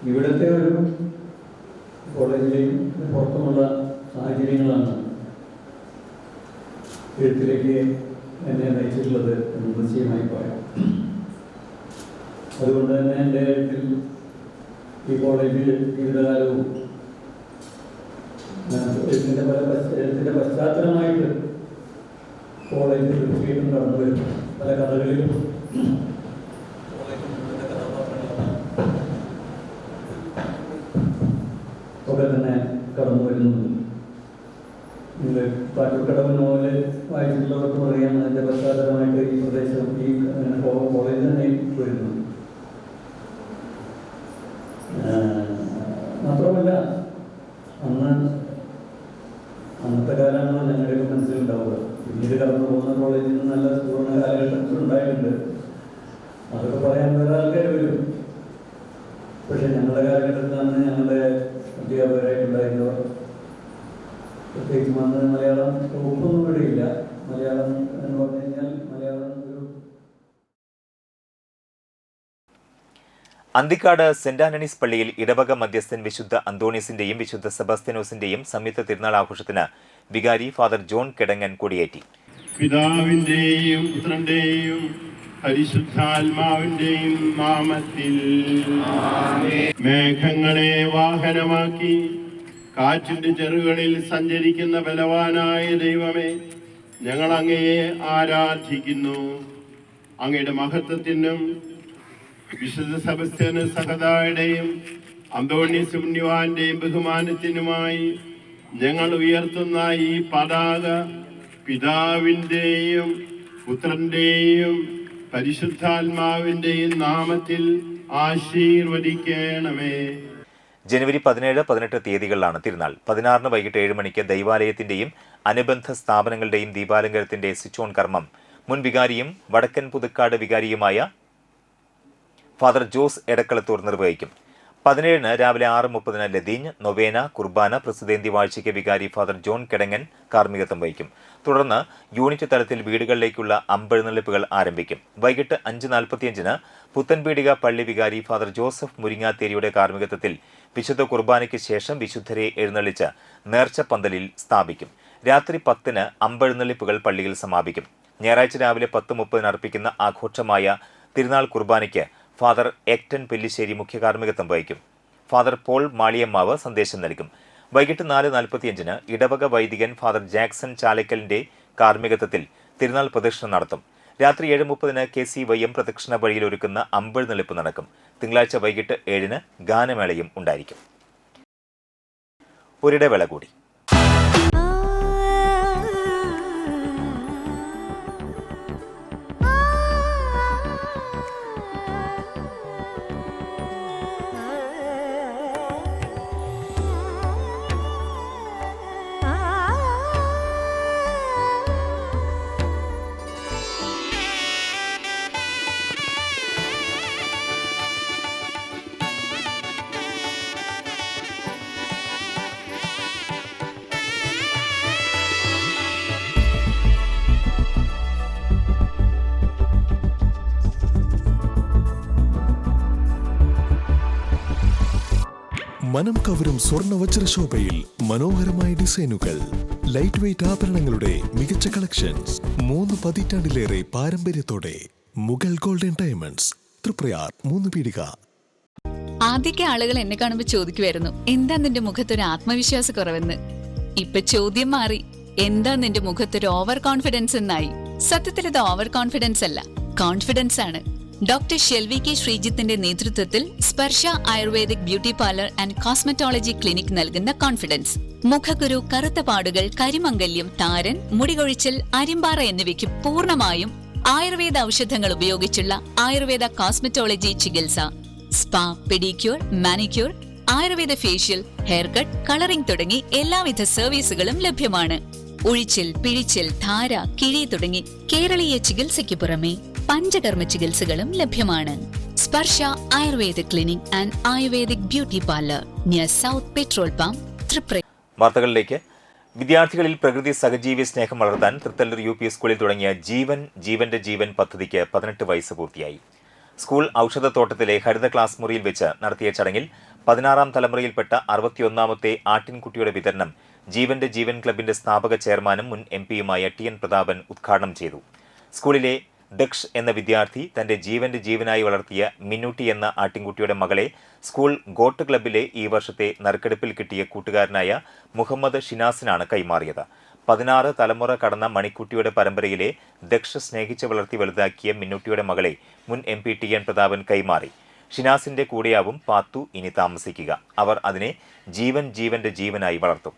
S11: ഇവിടുത്തെ ഒരു കോളേജിലെയും പുറത്തുമുള്ള സാഹചര്യങ്ങളാണ് എഴുത്തിലേക്ക് എന്നെ നയിച്ചിട്ടുള്ളത് എന്ന് നിശ്ചയമായി പറയാം. അതുകൊണ്ട് തന്നെ എൻ്റെ എഴുത്തിൽ ഈ കോളേജിൽ ജീവിതകാലവും എഴുത്തിൻ്റെ പശ്ചാത്തലമായിട്ട് കോളേജിൽ തീർച്ചയായിട്ടും കടന്നു വരും. പല കഥകളിലും ഒക്കെ തന്നെ കടന്നു വരുന്നുണ്ട്. നിങ്ങൾ പാറ്റൂർക്കടവ് നോവല് വായിച്ചിട്ടുള്ളവർക്കും അറിയാം, അതിൻ്റെ പശ്ചാത്തലമായിട്ട് ഈ പ്രദേശം ഈ കോളേജിൽ തന്നെ വരുന്നു. മാത്രമല്ല അന്നത്തെ കാലമാണ് ഞങ്ങളുടെ മനസ്സിലുണ്ടാവുക. പിന്നീട് കടന്നു പോകുന്ന കോളേജിൽ നിന്ന് നല്ല പൂർണ്ണ കാലഘട്ടത്തിൽ ഉണ്ടായിട്ടുണ്ട്. അതൊക്കെ പറയാൻ വേറെ ആൾക്കാർ വരും. പക്ഷെ ഞങ്ങളുടെ കാലഘട്ടത്തിലാണ് ഞങ്ങളുടെ അധ്യാപകരായിട്ടുണ്ടായിരുന്നവർ, പ്രത്യേകിച്ച് വന്ന് മലയാളം ഒപ്പൊന്നും ഇവിടെയില്ല. മലയാളം എന്ന് പറഞ്ഞു കഴിഞ്ഞാൽ മലയാളം ഒരു
S1: അന്തിക്കാട് സെന്റ് ആന്റണീസ് പള്ളിയിൽ ഇടവക മധ്യസ്ഥൻ വിശുദ്ധ അന്തോണീസിന്റെയും വിശുദ്ധ സെബസ്ത്യനോസിന്റെയും സംയുക്ത തിരുനാൾ ആഘോഷത്തിന് വികാരി ഫാദർ ജോൺ കിടങ്ങൻ കൊടിയേറ്റി.
S12: പിതാവിന്റെയും പുത്രന്റെയും പരിശുദ്ധാത്മാവിന്റെയും നാമത്തിൽ മേഘങ്ങളെ വാഹനമാക്കി കാറ്റിന്റെ ചെറുകളിൽ സഞ്ചരിക്കുന്ന ബലവാനായ ദൈവമേ, ഞങ്ങൾ അങ്ങയെ ആരാധിക്കുന്നു. അങ്ങയുടെ മഹത്വത്തിനും വിശുദ്ധ സെബസ്ത്യാനോസ് സഹദായുടെയും അന്തോണീസ് പുണ്യവാന്റെയും ബഹുമാനത്തിനുമായി ഞങ്ങൾ ഉയർത്തുന്ന ഈ പതാക പിതാവിൻ്റെയും പുത്രന്റെയും പരിശുദ്ധാത്മാവിൻ്റെയും നാമത്തിൽ ആശീർവദിക്കണമേ.
S1: ജനുവരി 17-18 തീയതികളിലാണ് തിരുനാൾ. 16 വൈകിട്ട് 7 മണിക്ക് ദൈവാലയത്തിന്റെയും അനുബന്ധ സ്ഥാപനങ്ങളുടെയും ദീപാലങ്കരത്തിന്റെ സ്വിച്ച് ഓൺ കർമ്മം മുൻ വികാരിയും വടക്കൻ പുതുക്കാട് വികാരിയുമായ ഫാദർ ജോസ് എടക്കളത്തൂർ നിർവഹിക്കും. 17 രാവിലെ 6:30 ലതീഞ്ഞ്, നൊവേന, കുർബാന, പ്രസിദ്ധേന്തി വാഴ്ചയ്ക്ക് വികാരി ഫാദർ ജോൺ കെടങ്ങൻ കാർമ്മികത്വം വഹിക്കും. തുടർന്ന് യൂണിറ്റ് തലത്തിൽ വീടുകളിലേക്കുള്ള അമ്പെഴുന്നള്ളിപ്പുകൾ ആരംഭിക്കും. വൈകിട്ട് 5:45 പുത്തൻപീടിക പള്ളി വികാരി ഫാദർ ജോസഫ് മുരിങ്ങാത്തേരിയുടെ കാർമ്മികത്വത്തിൽ വിശുദ്ധ കുർബാനയ്ക്ക് ശേഷം വിശുദ്ധരെ എഴുന്നള്ളിച്ച് നേർച്ചപ്പന്തലിൽ സ്ഥാപിക്കും. രാത്രി 10 അമ്പെഴുന്നള്ളിപ്പുകൾ പള്ളിയിൽ സമാപിക്കും. ഞായറാഴ്ച രാവിലെ 10:30 അർപ്പിക്കുന്ന ആഘോഷമായ തിരുനാൾ കുർബാനയ്ക്ക് ഫാദർ എക്ടൻ പെല്ലിശ്ശേരി മുഖ്യ കാർമ്മികത്വം വഹിക്കും. ഫാദർ പോൾ മാളിയമ്മാവ് സന്ദേശം നൽകും. വൈകിട്ട് 4:45 ഇടവക വൈദികൻ ഫാദർ ജാക്സൺ ചാലക്കലിന്റെ കാർമ്മികത്വത്തിൽ തിരുനാൾ പ്രദക്ഷിണം നടത്തും. രാത്രി 7:30 KCYM പ്രദക്ഷിണ വഴിയിൽ ഒരുക്കുന്ന അമ്പെഴുന്നള്ളിപ്പ് നടക്കും. തിങ്കളാഴ്ച വൈകിട്ട് 7 ഗാനമേളയും ഉണ്ടായിരിക്കും. ഒരിടവേള കൂടി.
S5: മനം കവരും സ്വർണ്ണ വജ്രശോഭയിൽ മനോഹരമായ ഡിസൈനുകൾ, ലൈറ്റ് വെയ്റ്റ് ആഭരണങ്ങളുടെ മികച്ച കളക്ഷൻസ്, 3 പതിറ്റാണ്ടിലേറെ പാരമ്പര്യത്തോടെ മുഗൾ ഗോൾഡൻ ഡയമണ്ട്സ്, തൃപ്രയാർ 3 പീടിക.
S13: ആദ്യമൊക്കെ ആളുകൾ എന്നെ കാണുമ്പോൾ ചോദിക്കുമായിരുന്നു, എന്താ നിന്റെ മുഖത്തൊരു ആത്മവിശ്വാസ കുറവെന്ന്. ഇപ്പൊ ചോദ്യം മാറി, എന്താ നിന്റെ മുഖത്തൊരു ഓവർ കോൺഫിഡൻസ് എന്നായി. സത്യത്തിൽ ഇത് ഓവർ കോൺഫിഡൻസ് അല്ല, കോൺഫിഡൻസ് ആണ്. ഡോക്ടർ ഷെൽവി കെ ശ്രീജിത്തിന്റെ നേതൃത്വത്തിൽ Sparsha Ayurvedic beauty parlour and cosmetology clinic നൽകുന്ന കോൺഫിഡൻസ്. മുഖക്കുരു, കറുത്ത പാടുകൾ, കരിമംഗല്യം, താരൻ, മുടികൊഴിച്ചൽ, അരിമ്പാറ എന്നിവയ്ക്ക് പൂർണ്ണമായും ആയുർവേദ ഔഷധങ്ങൾ ഉപയോഗിച്ചുള്ള ആയുർവേദ കോസ്മെറ്റോളജി ചികിത്സ, spa, pedicure, manicure, Ayurveda facial, hair cut, colouring തുടങ്ങി എല്ലാവിധ സർവീസുകളും ലഭ്യമാണ്. ഉഴിച്ചിൽ, പിഴിച്ചിൽ, ധാര, കിഴി തുടങ്ങി കേരളീയ ചികിത്സയ്ക്ക് പുറമെ പഞ്ചകർമ്മ ചികിത്സകളും ലഭ്യമാണ്. Sparsha Ayurveda clinic and Ayurvedic beauty parlour near south petrol pump, തൃപ്ര.
S1: വാർത്തകളിലേക്ക്. വിദ്യാർത്ഥികളിൽ പ്രകൃതി സഹജീവി സ്നേഹം വളർത്താൻ തൃത്തല്ലൂർ UP സ്കൂളിൽ തുടങ്ങിയ ജീവന്റെ ജീവൻ പദ്ധതിക്ക് 18 വയസ്സ് പൂർത്തിയായി. സ്കൂൾ ഔഷധത്തോട്ടത്തിലെ ഹരിത ക്ലാസ് മുറിയിൽ വെച്ച് നടത്തിയ ചടങ്ങിൽ 16ാം തലമുറയിൽപ്പെട്ട 61ാമത്തെ ആട്ടിൻകുട്ടിയുടെ വിതരണം ജീവന്റെ ജീവൻ ക്ലബിന്റെ സ്ഥാപക ചെയർമാനും മുൻ MP-യുമായ TN പ്രതാപൻ ഉദ്ഘാടനം ചെയ്തു. സ്കൂളിലെ ദക്ഷ് എന്ന വിദ്യാർത്ഥി തന്റെ ജീവന്റെ ജീവനായി വളർത്തിയ മിന്നൂട്ടി എന്ന ആട്ടിൻകുട്ടിയുടെ മകളെ സ്കൂൾ ഗോട്ട് ക്ലബിലെ ഈ വർഷത്തെ നറുക്കെടുപ്പിൽ കിട്ടിയ കൂട്ടുകാരനായ മുഹമ്മദ് ഷിനാസിനാണ് കൈമാറിയത്. 16 തലമുറ കടന്ന മണിക്കുട്ടിയുടെ പരമ്പരയിലെ ദക്ഷ് സ്നേഹിച്ച് വളർത്തി വലുതാക്കിയ മിന്നൂട്ടിയുടെ മകളെ മുൻ MP TN പ്രതാപൻ കൈമാറി. ഷിനാസിന്റെ കൂടെയാവും പാത്തു ഇനി താമസിക്കുക. അവർ അതിനെ ജീവന്റെ ജീവനായി വളർത്തും.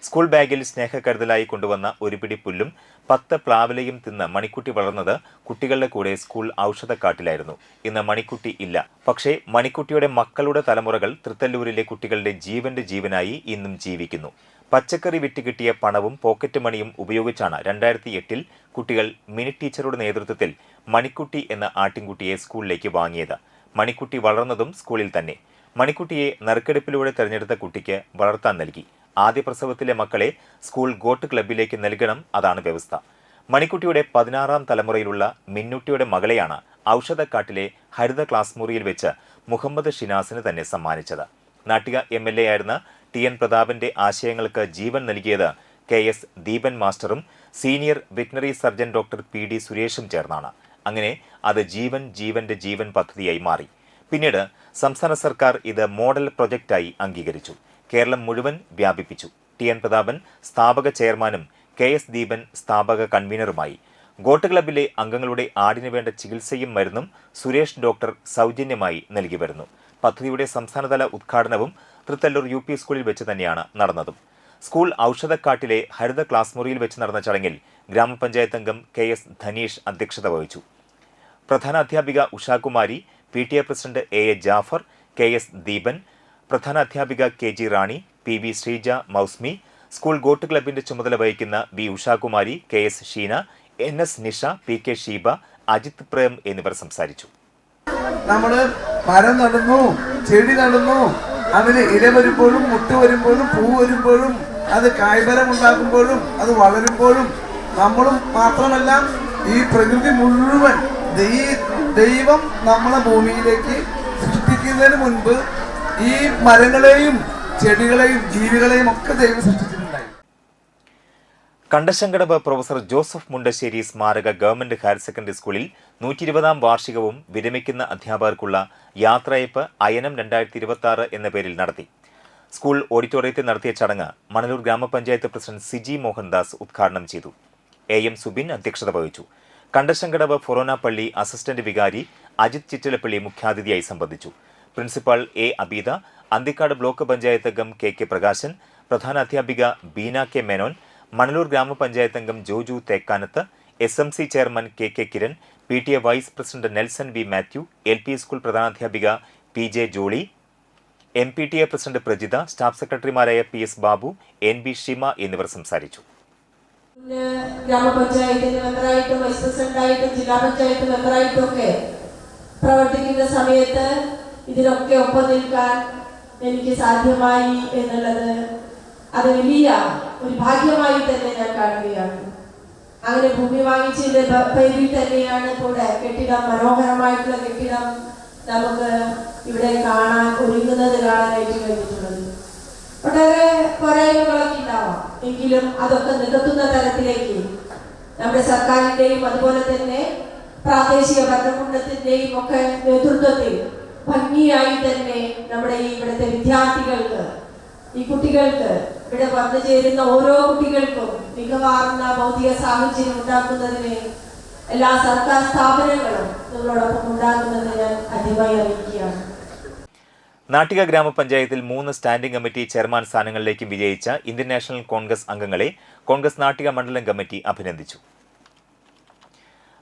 S1: സ്കൂൾ ബാഗിൽ സ്നേഹക്കരുതലായി കൊണ്ടുവന്ന ഒരു പിടി പുല്ലും 10 പ്ലാവിലയും തിന്ന് മണിക്കുട്ടി വളർന്നത് കുട്ടികളുടെ കൂടെ സ്കൂൾ ഔഷധക്കാട്ടിലായിരുന്നു. ഇന്ന് മണിക്കുട്ടി ഇല്ല. പക്ഷേ മണിക്കുട്ടിയുടെ മക്കളുടെ തലമുറകൾ തൃത്തല്ലൂരിലെ കുട്ടികളുടെ ജീവന്റെ ജീവനായി ഇന്നും ജീവിക്കുന്നു. പച്ചക്കറി വിറ്റ് കിട്ടിയ പണവും പോക്കറ്റ് മണിയും ഉപയോഗിച്ചാണ് 2008 കുട്ടികൾ മിനി ടീച്ചറുടെ നേതൃത്വത്തിൽ മണിക്കുട്ടി എന്ന ആട്ടിൻകുട്ടിയെ സ്കൂളിലേക്ക് വാങ്ങിയത്. മണിക്കുട്ടി വളർന്നതും സ്കൂളിൽ തന്നെ. മണിക്കുട്ടിയെ നറുക്കെടുപ്പിലൂടെ തെരഞ്ഞെടുത്ത കുട്ടിക്ക് വളർത്താൻ നൽകി. ആദ്യ പ്രസവത്തിലെ മക്കളെ സ്കൂൾ ഗോട്ട് ക്ലബിലേക്ക് നൽകണം, അതാണ് വ്യവസ്ഥ. മണിക്കുട്ടിയുടെ 16ാം തലമുറയിലുള്ള മിന്നൂട്ടിയുടെ മകളെയാണ് ഔഷധക്കാട്ടിലെ ഹരിത ക്ലാസ് മുറിയിൽ വെച്ച് മുഹമ്മദ് ഷിനാസിന് തന്നെ സമ്മാനിച്ചത്. നാട്ടിക MLA ആയിരുന്ന TN പ്രതാപന്റെ ആശയങ്ങൾക്ക് ജീവൻ നൽകിയത് KS ദീപൻ മാസ്റ്ററും senior veterinary surgeon doctor PD സുരേഷും ചേർന്നാണ്. അങ്ങനെ അത് ജീവന്റെ ജീവൻ പദ്ധതിയായി മാറി. പിന്നീട് സംസ്ഥാന സർക്കാർ ഇത് മോഡൽ പ്രൊജക്റ്റായി അംഗീകരിച്ചു. കേരളം മുഴുവൻ വ്യാപിപ്പിച്ചു. TN പ്രതാപൻ സ്ഥാപക ചെയർമാനും KS ദീപൻ സ്ഥാപക കൺവീനറുമായി. ഗോട്ട് ക്ലബിലെ അംഗങ്ങളുടെ ആടിന് വേണ്ട ചികിത്സയും മരുന്നും സുരേഷ് ഡോക്ടർ സൗജന്യമായി നൽകി വരുന്നു. പദ്ധതിയുടെ സംസ്ഥാനതല ഉദ്ഘാടനവും തൃത്തല്ലൂർ UP സ്കൂളിൽ വെച്ച് തന്നെയാണ് നടന്നതും. സ്കൂൾ ഔഷധക്കാട്ടിലെ ഹരിത ക്ലാസ് മുറിയിൽ വെച്ച് നടന്ന ചടങ്ങിൽ ഗ്രാമപഞ്ചായത്ത് അംഗം KS ധനീഷ് അധ്യക്ഷത വഹിച്ചു. പ്രധാന അധ്യാപിക Ushakumari, PTA president AA Jafar, KS Deepan, പ്രധാന അധ്യാപിക KG റാണി, PV Sreeja Mousmi, school got ക്ലബിന്റെ ചുമതല വഹിക്കുന്ന B Ushakumari, KS Sheena, NS Nisha, PK Sheeba, Ajith Prem എന്നിവർ സംസാരിച്ചു.
S14: നമ്മൾ മരം നടുന്നു, ചെടി നടുന്നു, അതിന് ഇല വരുമ്പോഴും മുട്ട് വരുമ്പോഴും പൂ വരുമ്പോഴും അത് കായ്ഫലം ഉണ്ടാക്കുമ്പോഴും അത് വളരുമ്പോഴും നമ്മളും മാത്രമല്ല ഈ പ്രകൃതി മുഴുവൻ ദൈവം നമ്മളെ ഭൂമിയിലേക്ക് സൃഷ്ടിക്കുന്നതിന് മുൻപ് ഈ മരങ്ങളെയും ചെടികളെയും ജീവികളെയും ഒക്കെ ദൈവം സൃഷ്ടിച്ചിട്ടുണ്ടായി.
S1: കണ്ടശങ്കടവ് പ്രൊഫസർ ജോസഫ് മുണ്ടശ്ശേരി സ്മാരക ഗവൺമെന്റ് ഹയർ സെക്കൻഡറി സ്കൂളിൽ 120ാം വാർഷികവും വിരമിക്കുന്ന അധ്യാപകർക്കുള്ള യാത്രയയപ്പ് അയനം 2026 എന്ന പേരിൽ നടത്തി. സ്കൂൾ ഓഡിറ്റോറിയത്തിൽ നടത്തിയ ചടങ്ങ് മണലൂർ ഗ്രാമപഞ്ചായത്ത് പ്രസിഡന്റ് സിജി മോഹൻദാസ് ഉദ്ഘാടനം ചെയ്തു. AM സുബിൻ അധ്യക്ഷത വഹിച്ചു. കണ്ടശങ്കടവ് ഫൊറോന പള്ളി അസിസ്റ്റന്റ് വികാരി അജിത് ചിറ്റലപ്പള്ളി മുഖ്യാതിഥിയായി സംബന്ധിച്ചു. Principal A Abeeda, Anthikad block panchayat അംഗം KK പ്രകാശൻ, പ്രധാന അധ്യാപിക ബീന K മേനോൻ, മണലൂർ ഗ്രാമപഞ്ചായത്ത് അംഗം Joju Thekkanath, SMC chairman KK Kiran, PTA vice president Nelson V Mathew, LP school പ്രധാനാധ്യാപിക PJ Jolly, MPTA president Prajitha, staff സെക്രട്ടറിമാരായ PS ബാബു, NB ഷിമ എന്നിവർ സംസാരിച്ചു.
S15: ഗ്രാമപഞ്ചായത്ത് മെമ്പറായിട്ടും വൈസ് പ്രസിഡന്റായിട്ടും ജില്ലാ പഞ്ചായത്ത് മെമ്പറായിട്ടും ഒക്കെ പ്രവർത്തിക്കുന്ന സമയത്ത് ഇതിലൊക്കെ ഒപ്പം നിൽക്കാൻ എനിക്ക് സാധ്യമായി എന്നുള്ളത് അത് വലിയ ഒരു ഭാഗ്യമായി തന്നെ ഞാൻ കാണുകയാണ്. അങ്ങനെ ഭൂമി വാങ്ങിച്ചതിന്റെ പേരിൽ തന്നെയാണ് ഇവിടെ കെട്ടിടം, മനോഹരമായിട്ടുള്ള കെട്ടിടം നമുക്ക് ഇവിടെ കാണാൻ ഒരുങ്ങുന്നത് കാണാനായിട്ട് കഴിഞ്ഞിട്ടുള്ളത്. ഒട്ടേറെ പോരായ്മകളൊക്കെ ഉണ്ടാവാം, എങ്കിലും അതൊക്കെ നികത്തുന്ന തരത്തിലേക്ക് നമ്മുടെ സർക്കാരിന്റെയും അതുപോലെ തന്നെ പ്രാദേശിക ഭരണകൂടത്തിന്റെയും ഒക്കെ നേതൃത്വത്തിൽ ഭംഗിയായി തന്നെ നമ്മുടെ ഈ ഇവിടുത്തെ വിദ്യാർത്ഥികൾക്ക്, ഈ കുട്ടികൾക്ക്, ഇവിടെ വന്നു ചേരുന്ന ഓരോ കുട്ടികൾക്കും മികവാർന്ന ഭൗതിക സാഹചര്യം ഉണ്ടാക്കുന്നതിന് എല്ലാ സർക്കാർ സ്ഥാപനങ്ങളും നിങ്ങളോടൊപ്പം ഉണ്ടാകുമെന്ന് ഞാൻ ആദ്യമായി അറിയിക്കുകയാണ്.
S1: നാട്ടിക ഗ്രാമപഞ്ചായത്തിൽ 3 സ്റ്റാൻഡിംഗ് കമ്മിറ്റി ചെയർമാൻ സ്ഥാനങ്ങളിലേക്കും വിജയിച്ച ഇന്ത്യൻ നാഷണൽ കോൺഗ്രസ് അംഗങ്ങളെ കോൺഗ്രസ് നാട്ടിക മണ്ഡലം കമ്മിറ്റി അഭിനന്ദിച്ചു.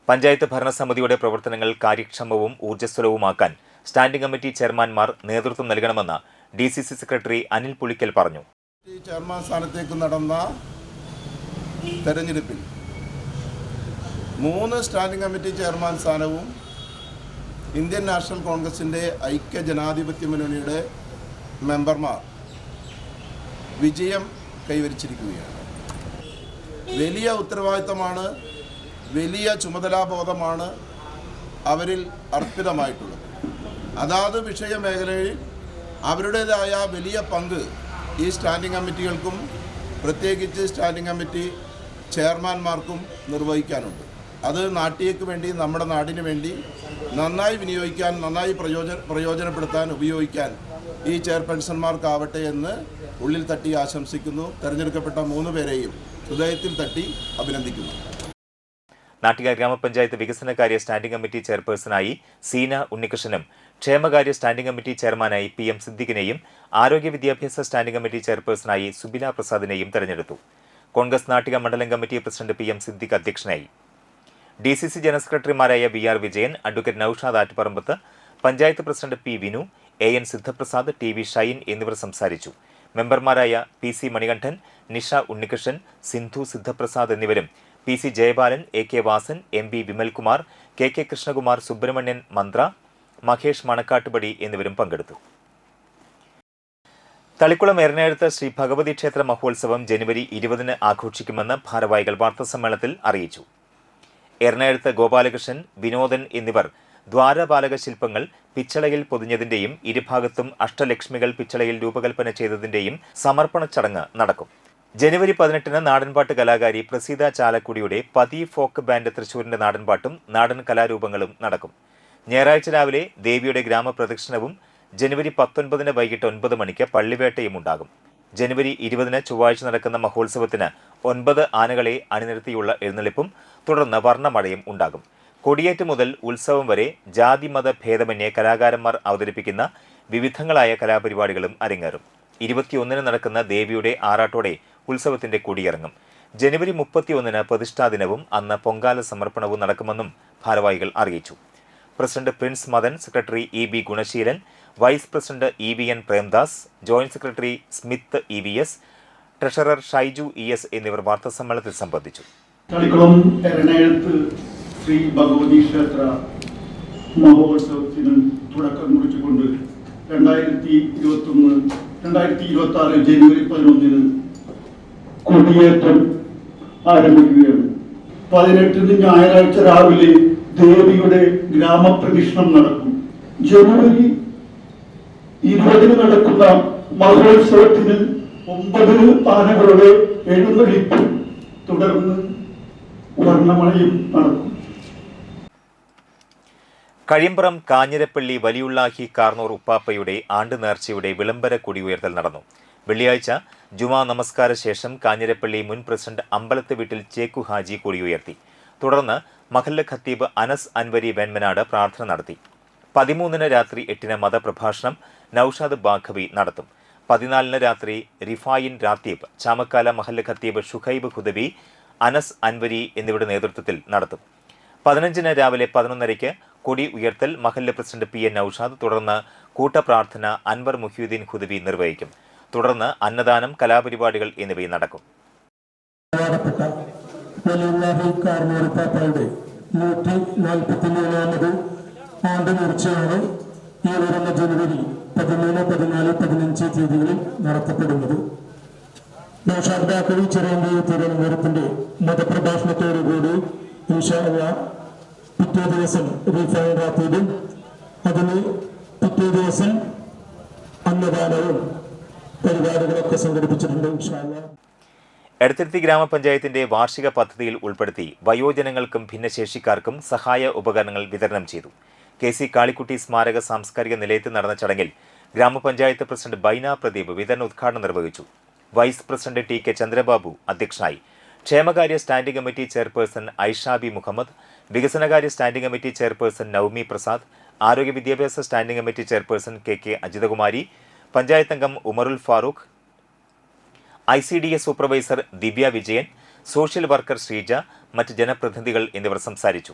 S1: പഞ്ചായത്ത് ഭരണസമിതിയുടെ പ്രവർത്തനങ്ങൾ കാര്യക്ഷമവും ഊർജ്ജസ്വലവുമാക്കാൻ സ്റ്റാൻഡിംഗ് കമ്മിറ്റി ചെയർമാൻമാർ നേതൃത്വം നൽകണമെന്ന് DCC സെക്രട്ടറി അനിൽ പുളിക്കൽ പറഞ്ഞു.
S16: ചെയർമാൻ സ്ഥാനത്തേക്ക് നടന്ന തെരഞ്ഞെടുപ്പിൽ 3 സ്റ്റാൻഡിംഗ് കമ്മിറ്റി ചെയർമാൻ സ്ഥാനവും ഇന്ത്യൻ നാഷണൽ കോൺഗ്രസിൻ്റെ ഐക്യ ജനാധിപത്യ മുന്നണിയുടെ മെമ്പർമാർ വിജയം കൈവരിച്ചിരിക്കുകയാണ്. വലിയ ഉത്തരവാദിത്തമാണ്, വലിയ ചുമതലാബോധമാണ് അവരിൽ അർപ്പിതമായിട്ടുള്ളത്. അതാത് വിഷയമേഖലയിൽ അവരുടേതായ വലിയ പങ്ക് ഈ സ്റ്റാൻഡിംഗ് കമ്മിറ്റികൾക്കും പ്രത്യേകിച്ച് സ്റ്റാൻഡിംഗ് കമ്മിറ്റി ചെയർമാൻമാർക്കും നിർവഹിക്കാനുണ്ട്. അത് നാട്ടിലേക്ക് വേണ്ടി, നമ്മുടെ നാടിന് വേണ്ടി നന്നായി വിനിയോഗിക്കാൻ, നന്നായി പ്രയോജനപ്പെടുത്താൻ, ഉപയോഗിക്കാൻ ഈ ചെയർപേഴ്സൺമാർക്കാവട്ടെ എന്ന് ഉള്ളിൽ തട്ടി ആശംസിക്കുന്നു. തെരഞ്ഞെടുക്കപ്പെട്ട 3 പേരെയും ഹൃദയത്തിൽ തട്ടി അഭിനന്ദിക്കുന്നു.
S1: നാട്ടിക ഗ്രാമപഞ്ചായത്ത് വികസനകാര്യ സ്റ്റാൻഡിംഗ് കമ്മിറ്റി ചെയർപേഴ്സണായി സീന ഉണ്ണികൃഷ്ണനും ക്ഷേമകാര്യ സ്റ്റാൻഡിംഗ് കമ്മിറ്റി ചെയർമാനായി PM സിദ്ദിഖിനെയും ആരോഗ്യ വിദ്യാഭ്യാസ സ്റ്റാൻഡിംഗ് കമ്മിറ്റി ചെയർപേഴ്സണായി സുബില പ്രസാദിനെയും തെരഞ്ഞെടുത്തു. കോൺഗ്രസ് നാട്ടിക മണ്ഡലം കമ്മിറ്റി പ്രസിഡന്റ് PM സിദ്ദിഖ് അധ്യക്ഷനായി. DCC ജനറൽ സെക്രട്ടറിമാരായ VR Vijayan, advocate Noushad Attuparambath, panchayat president P Vinu, AN Sidhaprasad, TV Shine എന്നിവർ സംസാരിച്ചു. മെമ്പർമാരായ PC മണികണ്ഠൻ, നിഷ ഉണ്ണികൃഷ്ണൻ, സിന്ധു സിദ്ധപ്രസാദ് എന്നിവരും PC Jayabalan, AK Vasan, MB Vimalkumar, KK Krishnakumar, Subramanian മന്ത്ര, മഹേഷ് മണക്കാട്ടുപടി എന്നിവരും പങ്കെടുത്തു. തളിക്കുളം എറണാകുളത്ത് ശ്രീ ഭഗവതി ക്ഷേത്ര മഹോത്സവം ജനുവരി 20 ആഘോഷിക്കുമെന്ന് ഭാരവാഹികൾ വാർത്താസമ്മേളനത്തിൽ അറിയിച്ചു. എറണാകുളത്ത് ഗോപാലകൃഷ്ണൻ, വിനോദൻ എന്നിവർ ദ്വാരപാലക ശില്പങ്ങൾ പിച്ചളയിൽ പൊതിഞ്ഞതിന്റെയും ഇരുഭാഗത്തും അഷ്ടലക്ഷ്മികൾ പിച്ചളയിൽ രൂപകൽപ്പന ചെയ്തതിന്റെയും സമർപ്പണ ചടങ്ങ് നടക്കും. ജനുവരി 18 നാടൻപാട്ട് കലാകാരി പ്രസീത ചാലക്കുടിയുടെ പതി ഫോക്ക് ബാൻഡ് തൃശൂരിന്റെ നാടൻപാട്ടും നാടൻ കലാരൂപങ്ങളും നടക്കും. ഞായറാഴ്ച രാവിലെ ദേവിയുടെ ഗ്രാമപ്രദക്ഷിണവും ജനുവരി 19 വൈകിട്ട് 9 മണിക്ക് പള്ളിവേട്ടയും ഉണ്ടാകും. ജനുവരി 20 ചൊവ്വാഴ്ച നടക്കുന്ന മഹോത്സവത്തിന് 9 ആനകളെ അണിനിരത്തിയുള്ള എഴുന്നള്ളിപ്പും തുടർന്ന് വർണ്ണമഴയും ഉണ്ടാകും. കൊടിയേറ്റ് മുതൽ ഉത്സവം വരെ ജാതിമത ഭേദമന്യേ കലാകാരന്മാർ അവതരിപ്പിക്കുന്ന വിവിധങ്ങളായ കലാപരിപാടികളും അരങ്ങേറും. 21 നടക്കുന്ന ദേവിയുടെ ആറാട്ടോടെ ഉത്സവത്തിന്റെ കൊടിയിറങ്ങും. ജനുവരി 31 പ്രതിഷ്ഠാ ദിനവും അന്ന് പൊങ്കാല സമർപ്പണവും നടക്കുമെന്നും ഭാരവാഹികൾ അറിയിച്ചു. President Prince Madan, secretary EB Gunaseelan, vice president EVN Premdas, joint secretary Smith EVS, treasurer Shaiju ES എന്നിവർ വാർത്താസമ്മേളനത്തിൽ സംബന്ധിച്ചു.
S17: തളിക്കുളം എറണാകുളത്ത് ശ്രീ ഭഗവതി ക്ഷേത്ര മഹോത്സവത്തിന് തുടക്കം കുറിച്ചുകൊണ്ട് 2026 ജനുവരി 11 കൊടിയേറ്റം ആരംഭിക്കുകയാണ്. 18 ഞായറാഴ്ച രാവിലെ ദേവിയുടെ ഗ്രാമപ്രദക്ഷിണം നടക്കും. ജനുവരി 20 നടക്കുന്ന മഹോത്സവത്തിന് 9 ആനകളുടെ എഴുന്നള്ളിപ്പും തുടർന്ന് വർണ്ണമഴയും നടക്കും.
S1: കഴിയമ്പുറം കാഞ്ഞിരപ്പള്ളി വലിയുള്ളാഹി കാർന്നൂർ ഉപ്പാപ്പയുടെ ആണ്ട് നേർച്ചയുടെ വിളംബര കൊടിയുയർത്തൽ നടന്നു. വെള്ളിയാഴ്ച ജുമാ നമസ്കാര ശേഷം കാഞ്ഞിരപ്പള്ളി മുൻ പ്രസിഡന്റ് അമ്പലത്ത് വീട്ടിൽ ചേക്കു ഹാജി കൊടിയുയർത്തി. തുടർന്ന് മഹല്ല് ഖത്തീബ് അനസ് അൻവരി വെൺമനാട് പ്രാർത്ഥന നടത്തി. 13 രാത്രി 8 മതപ്രഭാഷണം നൌഷാദ് ബാഖവി നടത്തും. 14 രാത്രി റിഫായിൻ രാത്തീബ്, ചാമക്കാല മഹല്ല് ഖത്തീബ് ഷുഹൈബ് ഹുദബി, അനസ് അൻവരി എന്നിവരുടെ നേതൃത്വത്തിൽ നടത്തും. 15 രാവിലെ 11:30 കൊടി ഉയർത്തൽ മഹല്ല് പ്രസിഡന്റ് PN നൌഷാദ്, തുടർന്ന് കൂട്ടപ്രാർത്ഥന അൻവർ മുഹ്യുദ്ദീൻ ഹുദബി നിർവഹിക്കും. തുടർന്ന് അന്നദാനം, കലാപരിപാടികൾ എന്നിവയും നടക്കും.
S18: ആണ്ട് നേർച്ചയാണ് ഈ വരുന്ന ജനുവരി 13, 14, 15 തീയതികളിൽ നടത്തപ്പെടുന്നത്. നൗഷാദ് ബാഖവി ചെറിയമ്പേരി തിരുവനന്തപുരത്തിന്റെ മതപ്രഭാഷണത്തോടുകൂടി ഇൻഷാ അല്ലാഹ് പിറ്റേ ദിവസം റിഫൈൻ റാത്തീബും അതിന് പിറ്റേ ദിവസം അന്നദാനവും പരിപാടികളൊക്കെ സംഘടിപ്പിച്ചിട്ടുണ്ട്. ഇൻഷാ അല്ലാഹ്
S1: എടത്തിരുത്തി ഗ്രാമപഞ്ചായത്തിന്റെ വാർഷിക പദ്ധതിയിൽ ഉൾപ്പെടുത്തി വയോജനങ്ങൾക്കും ഭിന്നശേഷിക്കാർക്കും സഹായ ഉപകരണങ്ങൾ വിതരണം ചെയ്തു. KC കാളിക്കുട്ടി സ്മാരക സാംസ്കാരിക നിലയത്തിൽ നടന്ന ചടങ്ങിൽ ഗ്രാമപഞ്ചായത്ത് പ്രസിഡന്റ് ബൈന പ്രദീപ് വിതരണ ഉദ്ഘാടനം നിർവഹിച്ചു. വൈസ് പ്രസിഡന്റ് TK ചന്ദ്രബാബു അധ്യക്ഷനായി. ക്ഷേമകാര്യ standing committee chairperson Aishabi Muhammad, വികസനകാര്യ standing committee chairperson Naumi Prasad, ആരോഗ്യ വിദ്യാഭ്യാസ standing committee chairperson KK Ajithakumari, panchayat അംഗം Umarul Farooq, ICDS supervisor Divya Vijayan, social worker Sreeja, മറ്റ് ജനപ്രതിനിധികൾ എന്നിവർ സംസാരിച്ചു.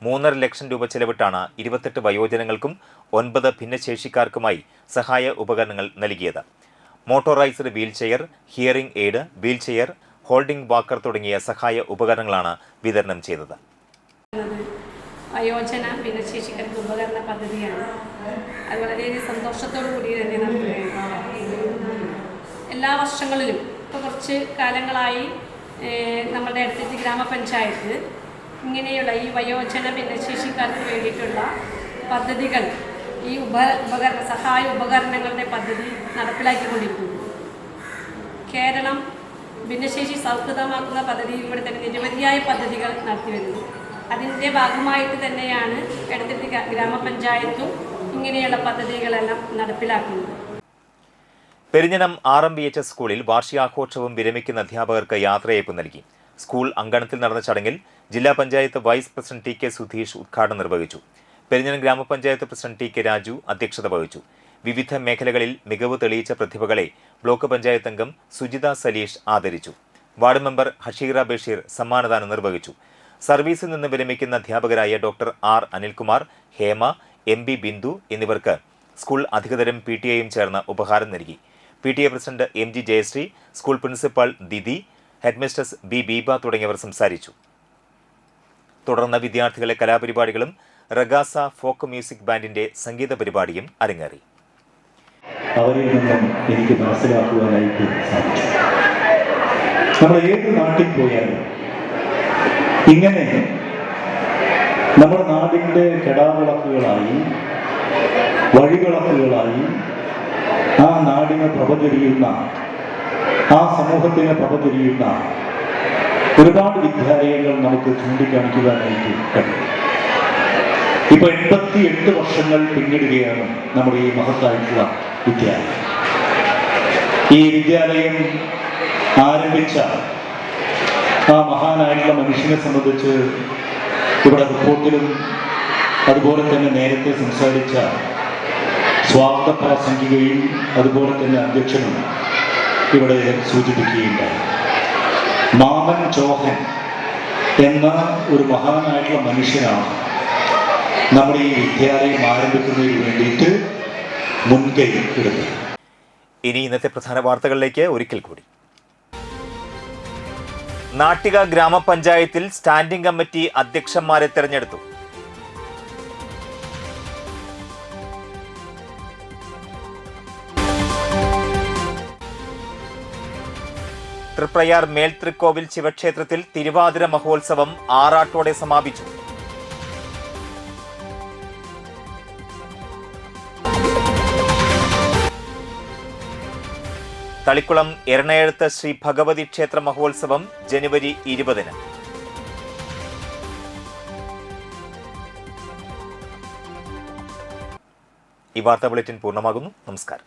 S1: 3.5 ലക്ഷം രൂപ ചെലവിട്ടാണ് 28 വയോജനങ്ങൾക്കും 9 ഭിന്നശേഷിക്കാർക്കുമായി സഹായ ഉപകരണങ്ങൾ നൽകിയത്. Motorised wheelchair, hearing aid, wheelchair, holding walker തുടങ്ങിയ സഹായ ഉപകരണങ്ങളാണ് വിതരണം ചെയ്തത്.
S19: വയോജന ഭിന്നശേഷിക്കാർക്ക് ഉപകരണ പദ്ധതിയാണ്. അത് വളരെയധികം സന്തോഷത്തോടു കൂടി തന്നെ നടത്തുകയാണ്. എല്ലാ വർഷങ്ങളിലും ഇപ്പോൾ കുറച്ച് കാലങ്ങളായി നമ്മുടെ എടത്തിരുത്തി ഗ്രാമപഞ്ചായത്ത് ഇങ്ങനെയുള്ള ഈ വയോജന ഭിന്നശേഷിക്കാർക്ക് വേണ്ടിയിട്ടുള്ള പദ്ധതികൾ, ഈ സഹായ ഉപകരണങ്ങളുടെ പദ്ധതി നടപ്പിലാക്കിക്കൊണ്ടിരിക്കുന്നു. കേരളം ഭിന്നശേഷി സൗഹൃദമാക്കുന്ന പദ്ധതിയിലൂടെ തന്നെ നിരവധിയായ പദ്ധതികൾ നടത്തിവരുന്നു. അതിൻ്റെ ഭാഗമായിട്ട് തന്നെയാണ് എടത്തിരുത്തി ഗ്രാമപഞ്ചായത്തും ഇങ്ങനെയുള്ള പദ്ധതികളെല്ലാം നടപ്പിലാക്കുന്നത്.
S1: പെരിഞ്ഞനം RMBHS സ്കൂളിൽ വാർഷികാഘോഷവും വിരമിക്കുന്ന അധ്യാപകർക്ക് യാത്രയയപ്പ് നൽകി. സ്കൂൾ അങ്കണത്തിൽ നടന്ന ചടങ്ങിൽ ജില്ലാ panchayat vice president TK Sudheesh ഉദ്ഘാടനം നിർവഹിച്ചു. പെരിഞ്ഞനം ഗ്രാമപഞ്ചായത്ത് പ്രസിഡന്റ് TK രാജു അധ്യക്ഷത വഹിച്ചു. വിവിധ മേഖലകളിൽ മികവ് തെളിയിച്ച പ്രതിഭകളെ ബ്ലോക്ക് പഞ്ചായത്ത് അംഗം സുജിത സലീഷ് ആദരിച്ചു. വാർഡ് മെമ്പർ ഹഷീറ ബഷീർ സമ്മാനദാനം നിർവഹിച്ചു. സർവീസിൽ നിന്ന് വിരമിക്കുന്ന അധ്യാപകരായ doctor R Anilkumar, Hema, MB Bindu എന്നിവർക്ക് സ്കൂൾ അധികൃതരും PTA-യും ചേർന്ന് ഉപഹാരം നൽകി. PTA president MG Jayasree, school principal Didi, headmistress B Beeba തുടങ്ങിയവർ സംസാരിച്ചു. തുടർന്ന് വിദ്യാർത്ഥികളെ കലാപരിപാടികളും റഗാസ ഫോക്ക് മ്യൂസിക് ബാൻഡിന്റെ സംഗീത പരിപാടിയും അരങ്ങേറി.
S20: അവരിൽ നിന്നും എനിക്ക് മനസ്സിലാക്കുവാനായിട്ട് സാധിച്ചു. നമ്മൾ ഏത് നാട്ടിൽ പോയാലും ഇങ്ങനെ നമ്മുടെ നാടിൻ്റെ കെടാവിളക്കുകളായി, വഴിവിളക്കുകളായി ആ നാടിനെ പ്രഭചൊരിയുന്ന, ആ സമൂഹത്തിനെ പ്രഭചൊരിയുന്ന ഒരുപാട് വിദ്യാലയങ്ങൾ നമുക്ക് ചൂണ്ടിക്കാണിക്കുവാനായിട്ട് കഴിയും. ഇപ്പൊ 88 വർഷങ്ങൾ പിന്നിടുകയാണ് നമ്മുടെ ഈ മഹത്തായിട്ടുള്ള വിദ്യാലയം. ഈ വിദ്യാലയം ആരംഭിച്ച ആ മഹാനായിട്ടുള്ള മനുഷ്യനെ സംബന്ധിച്ച് ഇവിടെ റിപ്പോർട്ടിലും അതുപോലെ തന്നെ നേരത്തെ സംസാരിച്ച സ്വാഗത പ്രാസംഗികയും അതുപോലെ തന്നെ അധ്യക്ഷനും ഇവിടെ സൂചിപ്പിക്കുകയുണ്ടായി. മാമൻ ചോഹൻ എന്ന ഒരു മഹാനായിട്ടുള്ള മനുഷ്യനാണ് നമ്മുടെ ഈ വിദ്യാലയം ആരംഭിക്കുന്നതിന് വേണ്ടിയിട്ട് മുൻകൈ എടുത്തത്.
S1: ഇനി ഇന്നത്തെ പ്രധാന വാർത്തകളിലേക്ക് ഒരിക്കൽ കൂടി. നാട്ടിക ഗ്രാമപഞ്ചായത്തിൽ സ്റ്റാൻഡിംഗ് കമ്മിറ്റി അധ്യക്ഷന്മാരെ തെരഞ്ഞെടുത്തു. തൃപ്രയാർ മേൽതൃക്കോവിൽ ശിവക്ഷേത്രത്തിൽ തിരുവാതിര മഹോത്സവം ആറാട്ടോടെ സമാപിച്ചു. തളിക്കുളം എറണാകുളത്ത് ശ്രീ ഭഗവതി ക്ഷേത്ര മഹോത്സവം ജനുവരി 20-ന്. ഈ വാർത്താ ബുള്ളറ്റിൻ പൂർണ്ണമാകുന്നു. നമസ്കാരം.